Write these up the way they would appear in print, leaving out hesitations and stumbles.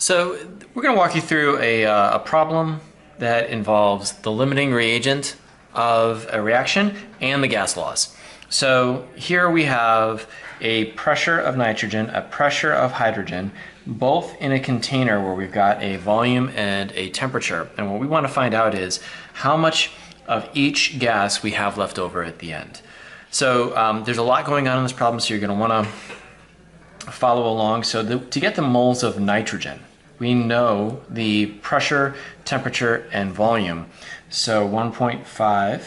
So we're going to walk you through a problem that involves the limiting reagent of a reaction and the gas laws. So here we have a pressure of nitrogen, a pressure of hydrogen, both in a container where we've got a volume and a temperature. And what we want to find out is how much of each gas we have left over at the end. So there's a lot going on in this problem, so you're going to want to follow along. So to get the moles of nitrogen, we know the pressure, temperature, and volume. So 1.5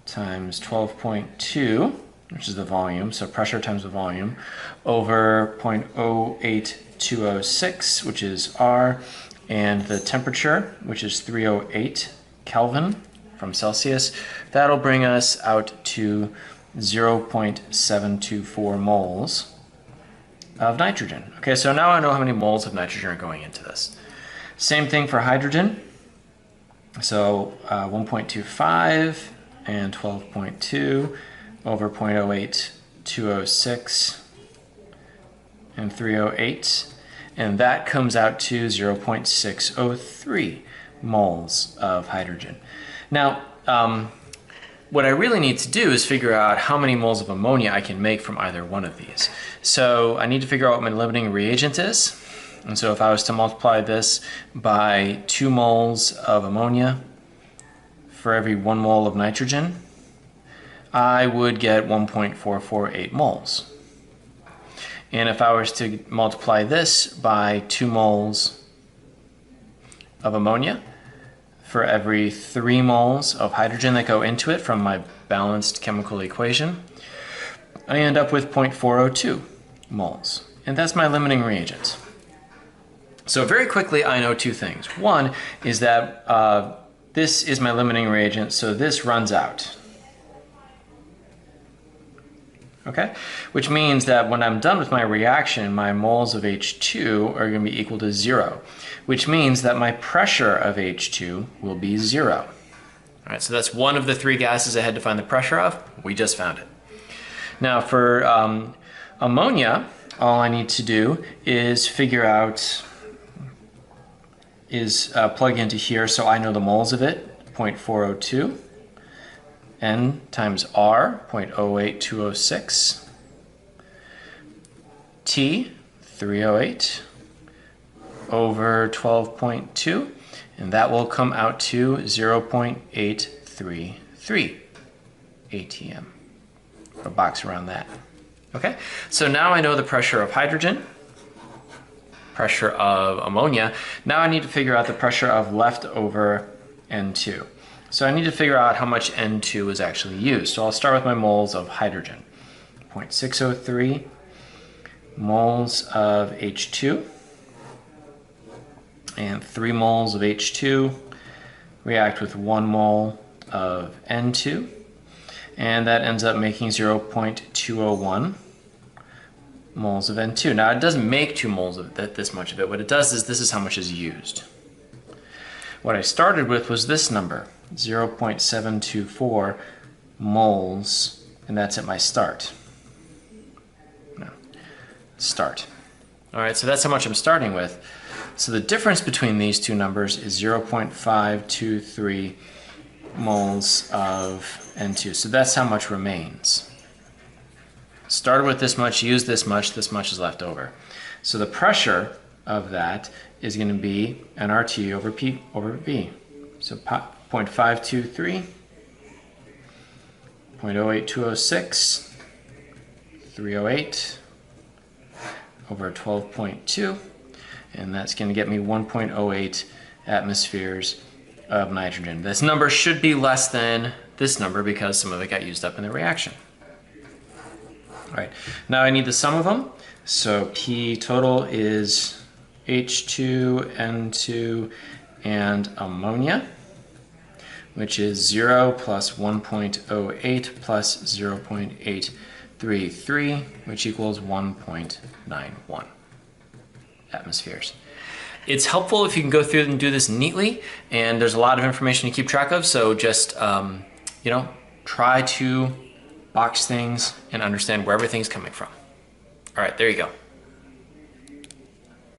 times 12.2, which is the volume, so pressure times the volume, over 0.08206, which is R, and the temperature, which is 308 Kelvin from Celsius. That'll bring us out to 0.724 moles of nitrogen. Okay, so now I know how many moles of nitrogen are going into this. Same thing for hydrogen. So 1.25 and 12.2 over 0.08206 and 308. And that comes out to 0.603 moles of hydrogen. Now, what I really need to do is figure out how many moles of ammonia I can make from either one of these. So I need to figure out what my limiting reagent is. And so if I was to multiply this by 2 moles of ammonia for every 1 mole of nitrogen, I would get 1.448 moles. And if I was to multiply this by 2 moles of ammonia for every 3 moles of hydrogen that go into it from my balanced chemical equation, I end up with 0.402 moles. And that's my limiting reagent. So very quickly, I know 2 things. One is that this is my limiting reagent, so this runs out. Okay? Which means that when I'm done with my reaction, my moles of H2 are going to be equal to 0, which means that my pressure of H2 will be 0. All right, so that's one of the 3 gases I had to find the pressure of. We just found it. Now for ammonia, all I need to do is figure out, plug into here so I know the moles of it, 0.402. N times R, 0.08206. T, 308 over 12.2, and that will come out to 0.833 atm. A box around that. Okay, so now I know the pressure of hydrogen, pressure of ammonia. Now I need to figure out the pressure of leftover N2. So I need to figure out how much N2 is actually used. So I'll start with my moles of hydrogen. 0.603 moles of H2 and 3 moles of H2 react with 1 mole of N2, and that ends up making 0.201 moles of N2. Now it doesn't make 2 moles of this much of it. What it does is this is how much is used. What I started with was this number, 0.724 moles, and that's at my start. No, start. All right, so that's how much I'm starting with. So the difference between these 2 numbers is 0.523 moles of N2. So that's how much remains. Started with this much, used this much is left over. So the pressure of that is going to be nRT over P over V. So 0.523, 0.08206, 308 over 12.2, and that's going to get me 1.08 atmospheres of nitrogen. This number should be less than this number because some of it got used up in the reaction. All right, now I need the sum of them. So P total is H2, N2, and ammonia, which is 0 plus 1.08 plus 0.833, which equals 1.91 atmospheres. It's helpful if you can go through and do this neatly, and there's a lot of information to keep track of, so just try to box things and understand where everything's coming from. All right, there you go.